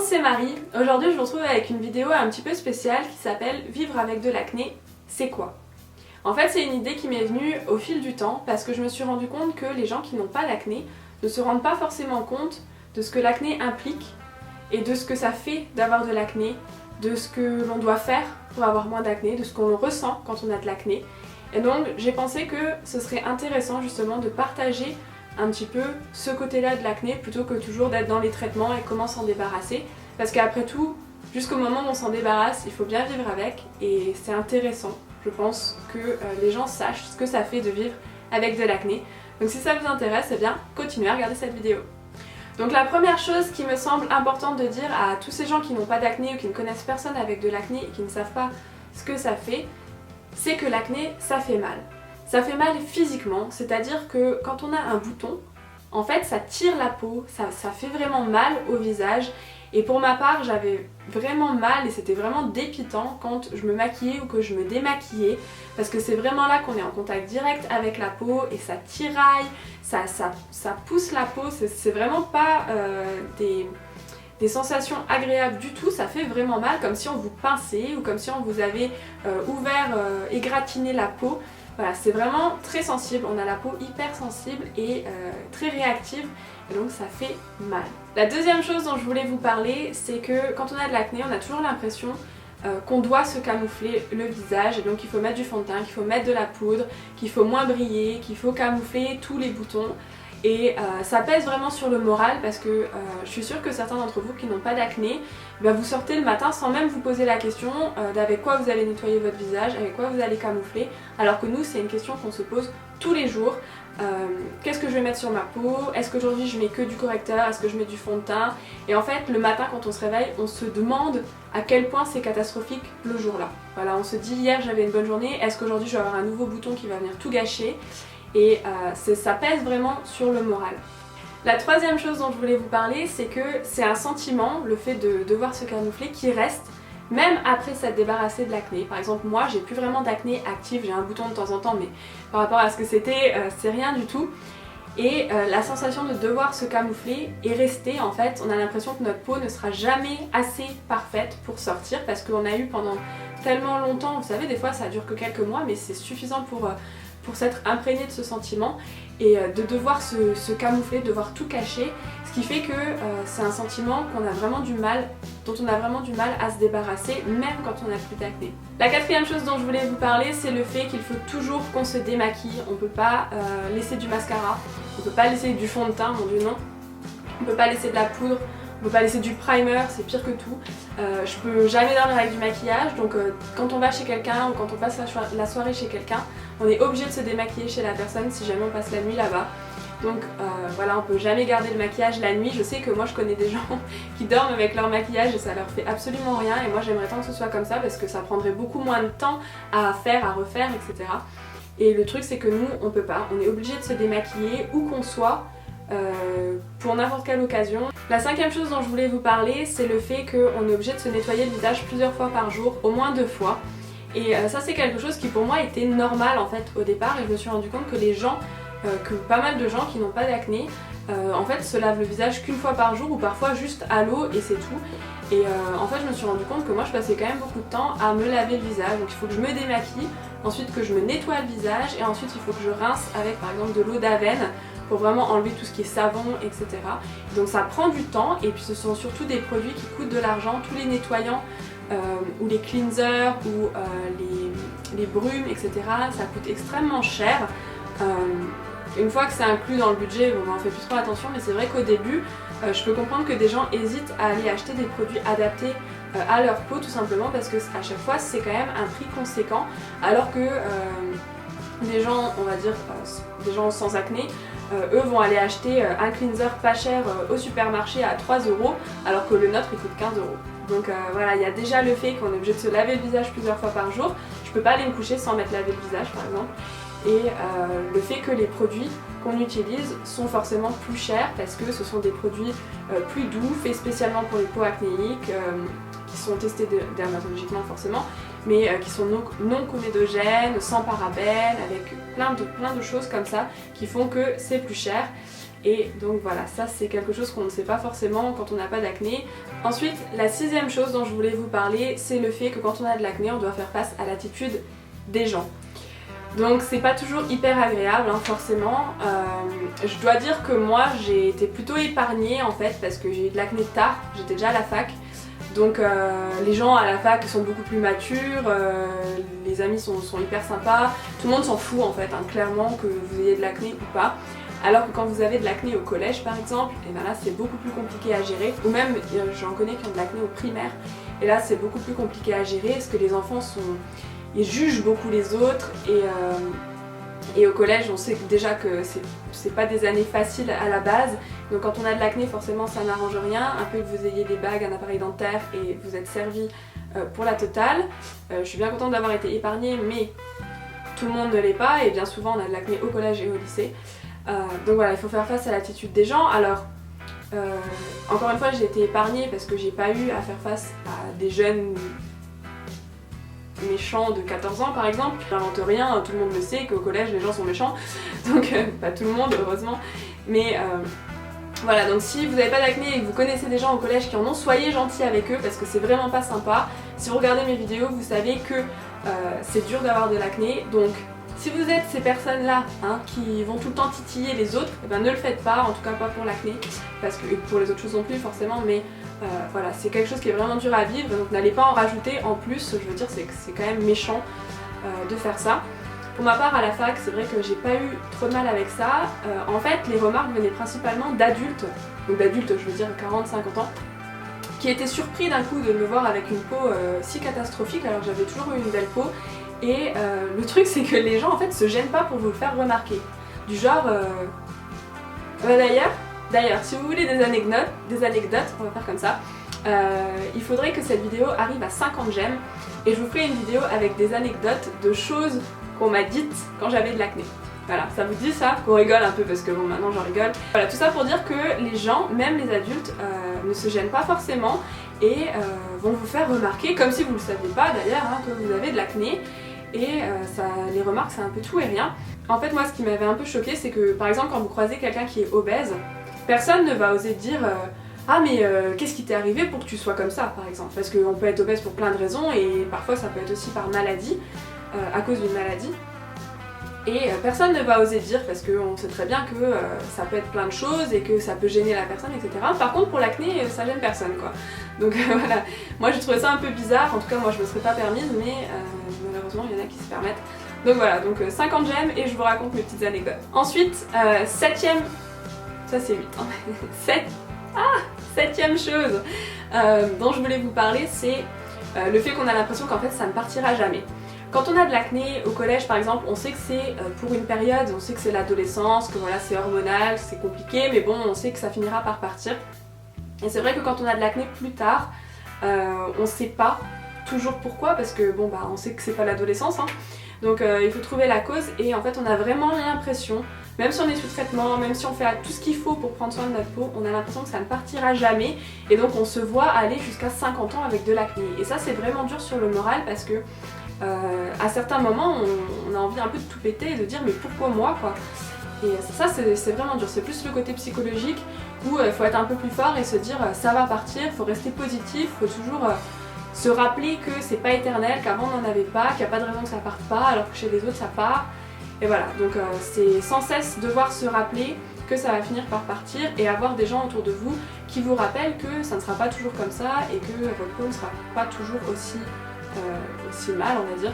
c'est Marie. Aujourd'hui je vous retrouve avec une vidéo un petit peu spéciale qui s'appelle Vivre avec de l'acné, c'est quoi? En fait c'est une idée qui m'est venue au fil du temps parce que je me suis rendu compte que les gens qui n'ont pas d'acné ne se rendent pas forcément compte de ce que l'acné implique et de ce que ça fait d'avoir de l'acné, de ce que l'on doit faire pour avoir moins d'acné, de ce qu'on ressent quand on a de l'acné. Et donc j'ai pensé que ce serait intéressant justement de partager un petit peu ce côté-là de l'acné plutôt que toujours d'être dans les traitements et comment s'en débarrasser. Parce qu'après tout, jusqu'au moment où on s'en débarrasse, il faut bien vivre avec et c'est intéressant, je pense, que les gens sachent ce que ça fait de vivre avec de l'acné. Donc si ça vous intéresse, eh bien continuez à regarder cette vidéo. Donc la première chose qui me semble importante de dire à tous ces gens qui n'ont pas d'acné ou qui ne connaissent personne avec de l'acné et qui ne savent pas ce que ça fait, c'est que l'acné, ça fait mal. Ça fait mal physiquement, c'est-à-dire que quand on a un bouton, en fait ça tire la peau, ça fait vraiment mal au visage. Et pour ma part, j'avais vraiment mal et c'était vraiment dépitant quand je me maquillais ou que je me démaquillais parce que c'est vraiment là qu'on est en contact direct avec la peau et ça tiraille, ça pousse la peau, c'est vraiment pas des sensations agréables du tout, ça fait vraiment mal comme si on vous pinçait ou comme si on vous avait égratigné la peau. Voilà, c'est vraiment très sensible, on a la peau hyper sensible et très réactive et donc ça fait mal. La deuxième chose dont je voulais vous parler, c'est que quand on a de l'acné, on a toujours l'impression qu'on doit se camoufler le visage et donc il faut mettre du fond de teint, qu'il faut mettre de la poudre, qu'il faut moins briller, qu'il faut camoufler tous les boutons. Et ça pèse vraiment sur le moral parce que je suis sûre que certains d'entre vous qui n'ont pas d'acné, vous sortez le matin sans même vous poser la question d'avec quoi vous allez nettoyer votre visage, avec quoi vous allez camoufler, alors que nous c'est une question qu'on se pose tous les jours. Qu'est-ce que je vais mettre sur ma peau? Est-ce qu'aujourd'hui je mets que du correcteur? Est-ce que je mets du fond de teint? Et en fait le matin quand on se réveille, on se demande à quel point c'est catastrophique le jour-là. Voilà, on se dit hier j'avais une bonne journée, est-ce qu'aujourd'hui je vais avoir un nouveau bouton qui va venir tout gâcher? Et ça pèse vraiment sur le moral. La troisième chose dont je voulais vous parler, c'est que c'est un sentiment, le fait de devoir se camoufler, qui reste même après s'être débarrassé de l'acné. Par exemple moi j'ai plus vraiment d'acné active, j'ai un bouton de temps en temps mais par rapport à ce que c'était, c'est rien du tout. Et la sensation de devoir se camoufler est restée en fait, on a l'impression que notre peau ne sera jamais assez parfaite pour sortir parce qu'on a eu pendant tellement longtemps, vous savez des fois ça dure que quelques mois mais c'est suffisant pour s'être imprégné de ce sentiment et de devoir se camoufler, de devoir tout cacher, ce qui fait que c'est un sentiment dont on a vraiment du mal à se débarrasser, même quand on n'a plus d'acné. La quatrième chose dont je voulais vous parler, c'est le fait qu'il faut toujours qu'on se démaquille. On peut pas laisser du mascara, on peut pas laisser du fond de teint, mon dieu non, on peut pas laisser de la poudre, on peut pas laisser du primer, c'est pire que tout. Je peux jamais dormir avec du maquillage, donc quand on va chez quelqu'un ou quand on passe la soirée chez quelqu'un, on est obligé de se démaquiller chez la personne si jamais on passe la nuit là-bas. Donc voilà, on peut jamais garder le maquillage la nuit. Je sais que moi je connais des gens qui dorment avec leur maquillage et ça leur fait absolument rien et moi j'aimerais tant que ce soit comme ça parce que ça prendrait beaucoup moins de temps à faire, à refaire, etc. Et le truc c'est que nous on peut pas, on est obligé de se démaquiller où qu'on soit. Pour n'importe quelle occasion. La cinquième chose dont je voulais vous parler, c'est le fait qu'on est obligé de se nettoyer le visage plusieurs fois par jour, au moins 2 fois. Et ça c'est quelque chose qui pour moi était normal en fait au départ et je me suis rendu compte que les gens, que pas mal de gens qui n'ont pas d'acné, en fait se lavent le visage qu'une fois par jour ou parfois juste à l'eau et c'est tout. Et en fait je me suis rendu compte que moi je passais quand même beaucoup de temps à me laver le visage, donc il faut que je me démaquille, ensuite que je me nettoie le visage et ensuite il faut que je rince avec par exemple de l'eau d'Aven pour vraiment enlever tout ce qui est savon, etc. Donc ça prend du temps et puis ce sont surtout des produits qui coûtent de l'argent, tous les nettoyants ou les cleansers ou les brumes, etc. Ça coûte extrêmement cher. Une fois que c'est inclus dans le budget, on en fait plus trop attention, mais c'est vrai qu'au début, je peux comprendre que des gens hésitent à aller acheter des produits adaptés à leur peau tout simplement parce que à chaque fois c'est quand même un prix conséquent alors que des gens, on va dire, des gens sans acné, eux vont aller acheter un cleanser pas cher au supermarché à 3 € alors que le nôtre il coûte 15 €. Donc voilà, il y a déjà le fait qu'on est obligé de se laver le visage plusieurs fois par jour. Je peux pas aller me coucher sans m'être lavé le visage par exemple. Et le fait que les produits qu'on utilise sont forcément plus chers parce que ce sont des produits plus doux, faits spécialement pour les peaux acnéiques, qui sont testés dermatologiquement forcément, mais qui sont non comédogènes, sans parabènes, avec plein de choses comme ça qui font que c'est plus cher. Et donc voilà, ça c'est quelque chose qu'on ne sait pas forcément quand on n'a pas d'acné. Ensuite, la sixième chose dont je voulais vous parler, c'est le fait que quand on a de l'acné, on doit faire face à l'attitude des gens. Donc c'est pas toujours hyper agréable hein, forcément. Je dois dire que moi j'ai été plutôt épargnée en fait parce que j'ai eu de l'acné tard, j'étais déjà à la fac. Donc les gens à la fac sont beaucoup plus matures, les amis sont hyper sympas, tout le monde s'en fout en fait, hein, clairement que vous ayez de l'acné ou pas. Alors que quand vous avez de l'acné au collège par exemple, et ben là c'est beaucoup plus compliqué à gérer. Ou même j'en connais qui ont de l'acné au primaire, et là c'est beaucoup plus compliqué à gérer parce que les enfants ils jugent beaucoup les autres et au collège on sait déjà que c'est pas des années faciles à la base. Donc quand on a de l'acné forcément ça n'arrange rien, un peu que vous ayez des bagues, un appareil dentaire et vous êtes servi pour la totale. Je suis bien contente d'avoir été épargnée mais tout le monde ne l'est pas et bien souvent on a de l'acné au collège et au lycée. Donc voilà, il faut faire face à l'attitude des gens. Alors encore une fois j'ai été épargnée parce que j'ai pas eu à faire face à des jeunes méchants de 14 ans par exemple. J'invente rien, tout le monde le sait qu'au collège les gens sont méchants, donc pas tout le monde heureusement, mais voilà, donc si vous n'avez pas d'acné et que vous connaissez des gens au collège qui en ont, soyez gentils avec eux parce que c'est vraiment pas sympa. Si vous regardez mes vidéos, vous savez que c'est dur d'avoir de l'acné, donc si vous êtes ces personnes-là hein, qui vont tout le temps titiller les autres, eh ben, ne le faites pas, en tout cas pas pour l'acné, parce que pour les autres choses non plus forcément, mais voilà, c'est quelque chose qui est vraiment dur à vivre, donc n'allez pas en rajouter en plus, je veux dire c'est quand même méchant de faire ça. Pour ma part à la fac, c'est vrai que j'ai pas eu trop de mal avec ça. En fait, les remarques venaient principalement d'adultes, donc d'adultes je veux dire 40-50 ans, qui étaient surpris d'un coup de me voir avec une peau si catastrophique alors que j'avais toujours eu une belle peau. Et le truc c'est que les gens en fait se gênent pas pour vous le faire remarquer. Du genre, d'ailleurs, si vous voulez des anecdotes, on va faire comme ça. Il faudrait que cette vidéo arrive à 50 j'aime et je vous ferai une vidéo avec des anecdotes de choses qu'on m'a dites quand j'avais de l'acné. Voilà, ça vous dit ça? Qu'on rigole un peu parce que bon maintenant j'en rigole. Voilà, tout ça pour dire que les gens, même les adultes, ne se gênent pas forcément et vont vous faire remarquer, comme si vous ne le saviez pas d'ailleurs, hein, que vous avez de l'acné. Et les remarques c'est un peu tout et rien. En fait moi ce qui m'avait un peu choqué c'est que par exemple quand vous croisez quelqu'un qui est obèse, personne ne va oser dire ah mais qu'est-ce qui t'est arrivé pour que tu sois comme ça par exemple. Parce qu'on peut être obèse pour plein de raisons et parfois ça peut être aussi par maladie, à cause d'une maladie. Et personne ne va oser dire parce qu'on sait très bien que ça peut être plein de choses et que ça peut gêner la personne, etc. Par contre pour l'acné ça gêne personne quoi. Donc voilà, moi j'ai trouvé ça un peu bizarre, en tout cas moi je me serais pas permise mais malheureusement il y en a qui se permettent. Donc voilà, donc 50 j'aime et je vous raconte mes petites anecdotes. Ensuite, septième, ça c'est 8 hein. Septième chose dont je voulais vous parler c'est le fait qu'on a l'impression qu'en fait ça ne partira jamais. Quand on a de l'acné au collège par exemple, on sait que c'est pour une période, on sait que c'est l'adolescence, que voilà c'est hormonal, c'est compliqué, mais bon on sait que ça finira par partir. Et c'est vrai que quand on a de l'acné plus tard, on sait pas toujours pourquoi parce que bon bah on sait que c'est pas l'adolescence hein. Donc il faut trouver la cause et en fait on a vraiment l'impression, même si on est sous traitement, même si on fait tout ce qu'il faut pour prendre soin de notre peau, on a l'impression que ça ne partira jamais et donc on se voit aller jusqu'à 50 ans avec de l'acné. Et ça c'est vraiment dur sur le moral parce que à certains moments on a envie un peu de tout péter et de dire mais pourquoi moi quoi. Et ça c'est vraiment dur, c'est plus le côté psychologique où il faut être un peu plus fort et se dire ça va partir, il faut rester positif, il faut toujours se rappeler que c'est pas éternel, qu'avant on n'en avait pas, qu'il n'y a pas de raison que ça parte pas alors que chez les autres ça part. Et voilà, donc c'est sans cesse devoir se rappeler que ça va finir par partir et avoir des gens autour de vous qui vous rappellent que ça ne sera pas toujours comme ça et que votre peau ne sera pas toujours aussi mal on va dire.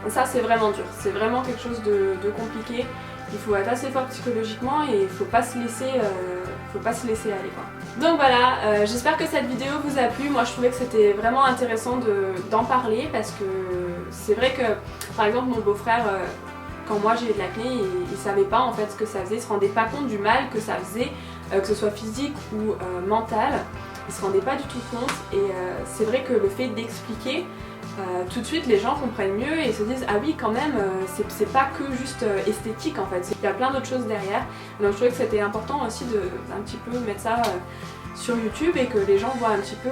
Et ça c'est vraiment dur, c'est vraiment quelque chose de compliqué. Il faut être assez fort psychologiquement et il faut pas se laisser aller quoi. Donc voilà, j'espère que cette vidéo vous a plu. Moi je trouvais que c'était vraiment intéressant d'en parler parce que c'est vrai que par exemple mon beau-frère quand moi j'ai eu de l'acné il savait pas en fait ce que ça faisait, il se rendait pas compte du mal que ça faisait, que ce soit physique ou mental, il se rendait pas du tout compte et c'est vrai que le fait d'expliquer tout de suite les gens comprennent mieux et se disent ah oui quand même c'est pas que juste esthétique en fait, il y a plein d'autres choses derrière. Donc je trouvais que c'était important aussi d'un petit peu mettre ça sur YouTube et que les gens voient un petit peu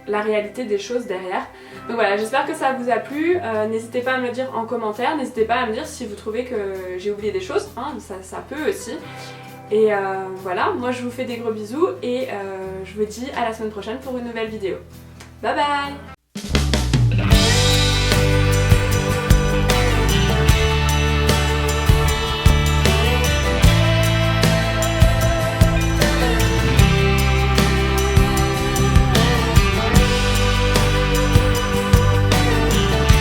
la réalité des choses derrière. Donc voilà, j'espère que ça vous a plu, n'hésitez pas à me le dire en commentaire, n'hésitez pas à me dire si vous trouvez que j'ai oublié des choses, hein, ça peut aussi. Et voilà, moi je vous fais des gros bisous et je vous dis à la semaine prochaine pour une nouvelle vidéo. Bye bye!